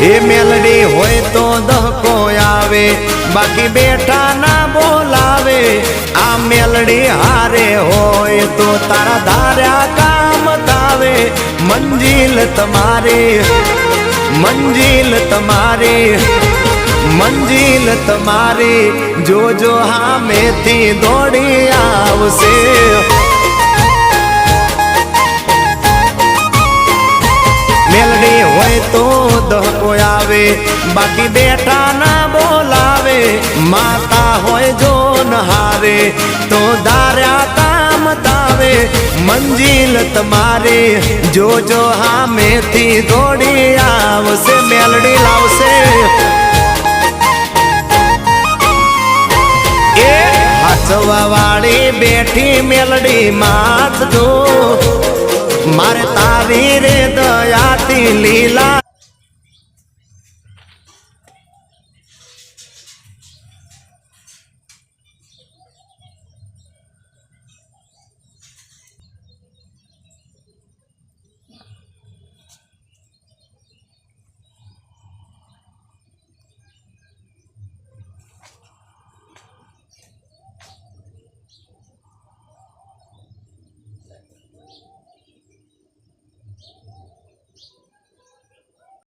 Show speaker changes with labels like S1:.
S1: એ મેલડી હોય તો દહકો આવે, બાકી બેઠા ના બોલાવે। આ મેલડી હારે હોય તો તારા ધાર્યા કામ થાવે। મંજિલ તમારી, મંજિલ તમારી, મંજિલ તમારી, જોજો હામેથી દોડી આવશે। મેલડી હોય તો દહકો આવે, બાકી બેઠા ના બોલાવે। માતા હોય જો નહારે તો ધાર્યા કામ થાવે। મંજિલ તમારી, જોજો હામેથી દોડી આવશે। મેલડી લાવશે। એ હાચવા વાળી બેઠી મેલડી માત જો, મારે તારી રે દયાથી લીલા